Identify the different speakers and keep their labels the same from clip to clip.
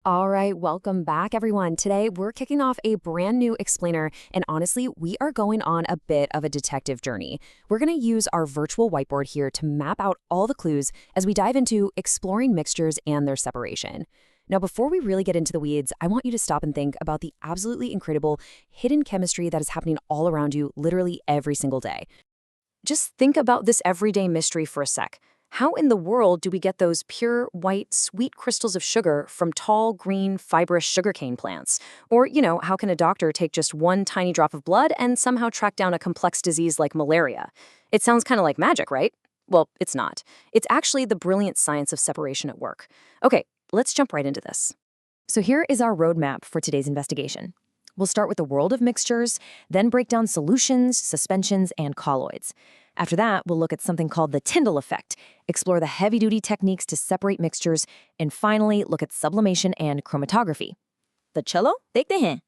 Speaker 1: All right, welcome back, everyone. Today, we're kicking off a brand new explainer, and honestly, we are going on a bit of a detective journey. We're going to use our virtual whiteboard here to map out all the clues as we dive into exploring mixtures and their separation. Now, before we really get into the weeds, I want you to stop and think about the absolutely incredible hidden chemistry that is happening all around you literally every single day. Just think about this everyday mystery for a sec. How in the world do we get those pure, white, sweet crystals of sugar from tall, green, fibrous sugarcane plants? Or, how can a doctor take just one tiny drop of blood and somehow track down a complex disease like malaria? It sounds kind of like magic, right? Well, it's not. It's actually the brilliant science of separation at work. Okay, let's jump right into this. So here is our roadmap for today's investigation. We'll start with the world of mixtures, then break down solutions, suspensions, and colloids. After that, we'll look at something called the Tyndall effect, explore the heavy-duty techniques to separate mixtures, and finally look at sublimation and chromatography.
Speaker 2: तो चलो देखते हैं।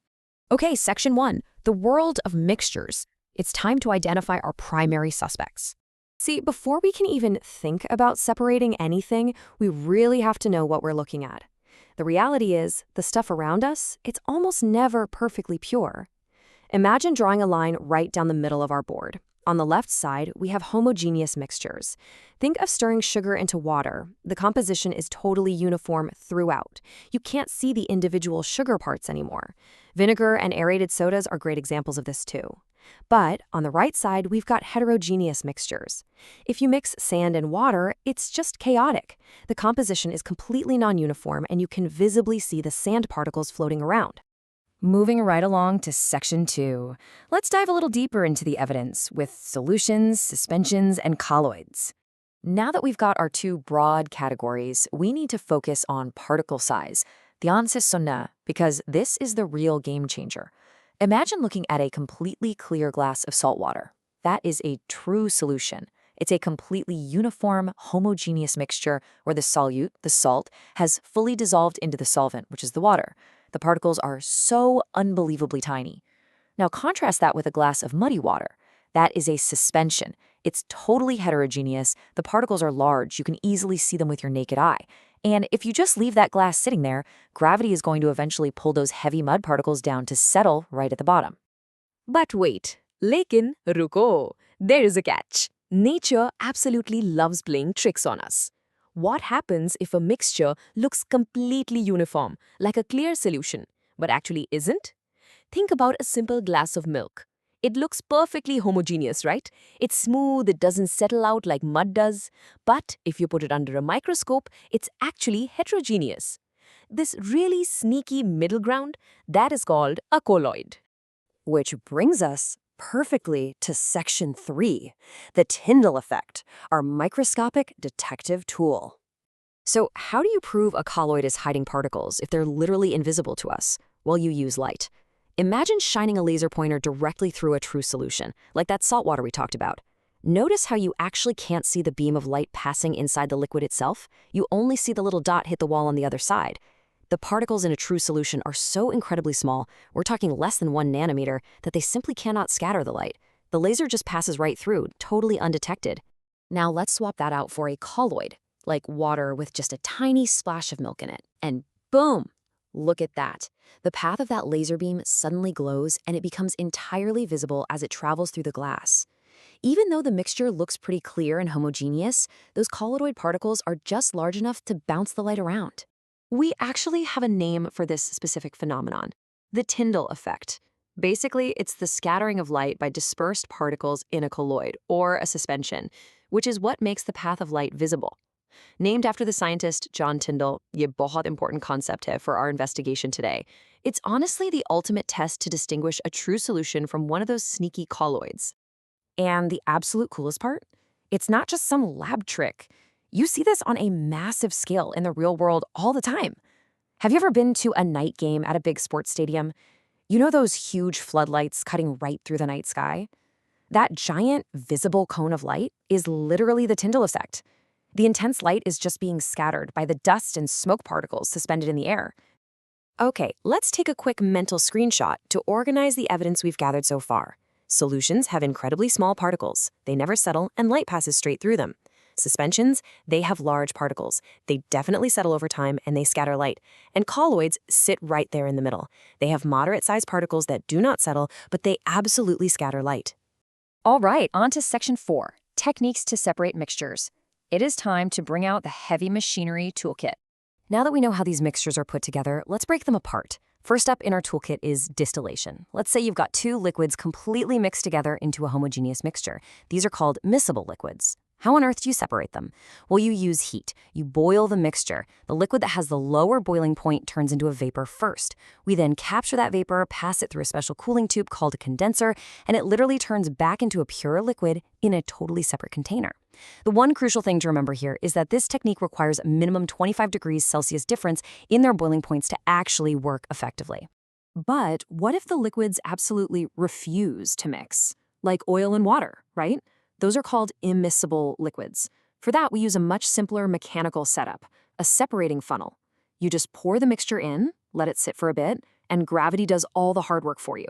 Speaker 1: Okay, section 1, the world of mixtures. It's time to identify our primary suspects. See, before we can even think about separating anything, we really have to know what we're looking at. The reality is, the stuff around us, it's almost never perfectly pure. Imagine drawing a line right down the middle of our board. On the left side, we have homogeneous mixtures. Think of stirring sugar into water. The composition is totally uniform throughout. You can't see the individual sugar parts anymore. Vinegar and aerated sodas are great examples of this too. But on the right side, we've got heterogeneous mixtures. If you mix sand and water, it's just chaotic. The composition is completely non-uniform and you can visibly see the sand particles floating around. Moving right along to section 2. Let's dive a little deeper into the evidence with solutions, suspensions, and colloids. Now that we've got our two broad categories, we need to focus on particle size, the ansesona, because this is the real game changer. Imagine looking at a completely clear glass of salt water. That is a true solution. It's a completely uniform, homogeneous mixture where the solute, the salt, has fully dissolved into the solvent, which is the water. The particles are so unbelievably tiny. Now contrast that with a glass of muddy water. That is a suspension. It's totally heterogeneous. The particles are large. You can easily see them with your naked eye. And if you just leave that glass sitting there, gravity is going to eventually pull those heavy mud particles down to settle right at the bottom.
Speaker 2: But wait, लेकिन रुको, there is a catch. Nature absolutely loves playing tricks on us. What happens if a mixture looks completely uniform, like a clear solution, but actually isn't? Think about a simple glass of milk. It looks perfectly homogeneous, right? It's smooth, it doesn't settle out like mud does. But if you put it under a microscope, it's actually heterogeneous. This really sneaky middle ground, that is called a colloid.
Speaker 1: Which brings us perfectly to section 3, the Tyndall effect, our microscopic detective tool. So how do you prove a colloid is hiding particles if they're literally invisible to us? Well, you use light. Imagine shining a laser pointer directly through a true solution, like that salt water we talked about. Notice how you actually can't see the beam of light passing inside the liquid itself. You only see the little dot hit the wall on the other side. The particles in a true solution are so incredibly small, we're talking less than 1 nanometer, that they simply cannot scatter the light. The laser just passes right through, totally undetected. Now let's swap that out for a colloid, like water with just a tiny splash of milk in it. And boom! Look at that. The path of that laser beam suddenly glows and it becomes entirely visible as it travels through the glass. Even though the mixture looks pretty clear and homogeneous, those colloid particles are just large enough to bounce the light around. We actually have a name for this specific phenomenon, the Tyndall effect. Basically, it's the scattering of light by dispersed particles in a colloid, or a suspension, which is what makes the path of light visible. Named after the scientist John Tyndall, ye bahut important concept hai for our investigation today. It's honestly the ultimate test to distinguish a true solution from one of those sneaky colloids. And the absolute coolest part? It's not just some lab trick. You see this on a massive scale in the real world all the time. Have you ever been to a night game at a big sports stadium? You know those huge floodlights cutting right through the night sky? That giant, visible cone of light is literally the Tyndall effect. The intense light is just being scattered by the dust and smoke particles suspended in the air. Okay, let's take a quick mental screenshot to organize the evidence we've gathered so far. Solutions have incredibly small particles. They never settle, and light passes straight through them.
Speaker 2: Suspensions, they have large particles. They definitely settle over time and they scatter light. And colloids sit right there in the middle. They have moderate-sized particles that do not settle, but they absolutely scatter light.
Speaker 1: All right, on to section 4, techniques to separate mixtures. It is time to bring out the heavy machinery toolkit. Now that we know how these mixtures are put together, let's break them apart. First up in our toolkit is distillation. Let's say you've got two liquids completely mixed together into a homogeneous mixture. These are called miscible liquids. How on earth do you separate them? Well, you use heat. You boil the mixture. The liquid that has the lower boiling point turns into a vapor first. We then capture that vapor, pass it through a special cooling tube called a condenser, and it literally turns back into a pure liquid in a totally separate container. The one crucial thing to remember here is that this technique requires a minimum 25 degrees Celsius difference in their boiling points to actually work effectively.
Speaker 2: But what if the liquids absolutely refuse to mix? Like oil and water, right? Those are called immiscible liquids. For that, we use a much simpler mechanical setup, a separating funnel. You just pour the mixture in, let it sit for a bit, and gravity does all the hard work for you.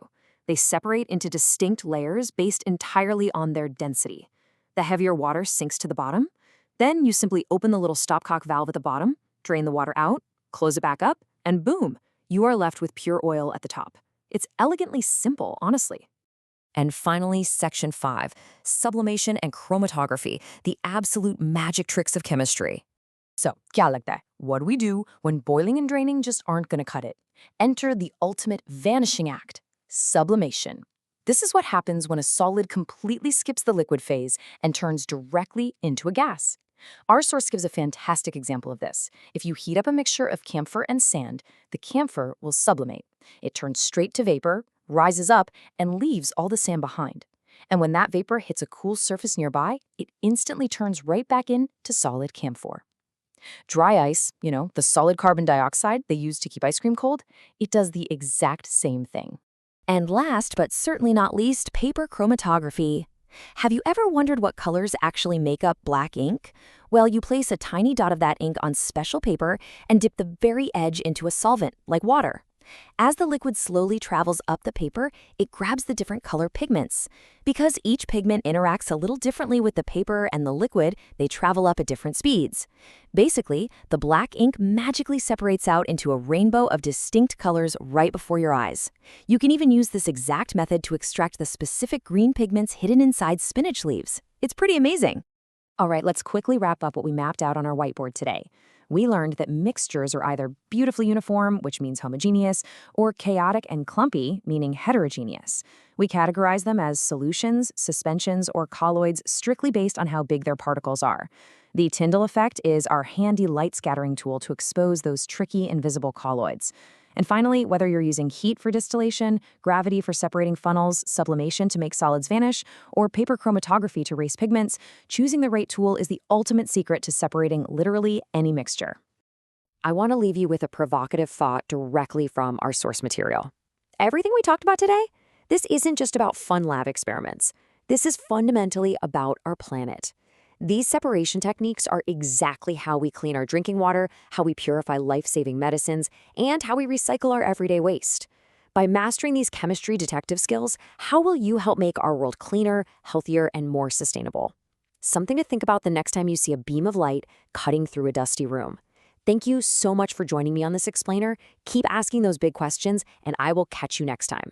Speaker 2: They separate into distinct layers based entirely on their density. The heavier water sinks to the bottom. Then you simply open the little stopcock valve at the bottom, drain the water out, close it back up, and boom, you are left with pure oil at the top. It's elegantly simple, honestly.
Speaker 1: And finally, section 5, sublimation and chromatography, the absolute magic tricks of chemistry. So, kya lagta hai? What do we do when boiling and draining just aren't going to cut it? Enter the ultimate vanishing act, sublimation. This is what happens when a solid completely skips the liquid phase and turns directly into a gas. Our source gives a fantastic example of this. If you heat up a mixture of camphor and sand, the camphor will sublimate. It turns straight to vapor, rises up, and leaves all the sand behind. And when that vapor hits a cool surface nearby, it instantly turns right back into solid camphor. Dry ice, the solid carbon dioxide they use to keep ice cream cold, it does the exact same thing. And last but certainly not least, paper chromatography. Have you ever wondered what colors actually make up black ink? Well, you place a tiny dot of that ink on special paper and dip the very edge into a solvent, like water. As the liquid slowly travels up the paper, it grabs the different color pigments. Because each pigment interacts a little differently with the paper and the liquid, they travel up at different speeds. Basically, the black ink magically separates out into a rainbow of distinct colors right before your eyes. You can even use this exact method to extract the specific green pigments hidden inside spinach leaves. It's pretty amazing. All right, let's quickly wrap up what we mapped out on our whiteboard today. We learned that mixtures are either beautifully uniform, which means homogeneous, or chaotic and clumpy, meaning heterogeneous. We categorize them as solutions, suspensions, or colloids strictly based on how big their particles are. The Tyndall effect is our handy light scattering tool to expose those tricky, invisible colloids. And finally, whether you're using heat for distillation, gravity for separating funnels, sublimation to make solids vanish, or paper chromatography to erase pigments, choosing the right tool is the ultimate secret to separating literally any mixture. I want to leave you with a provocative thought directly from our source material. Everything we talked about today, this isn't just about fun lab experiments. This is fundamentally about our planet. These separation techniques are exactly how we clean our drinking water, how we purify life-saving medicines, and how we recycle our everyday waste. By mastering these chemistry detective skills, how will you help make our world cleaner, healthier, and more sustainable? Something to think about the next time you see a beam of light cutting through a dusty room. Thank you so much for joining me on this explainer. Keep asking those big questions, and I will catch you next time.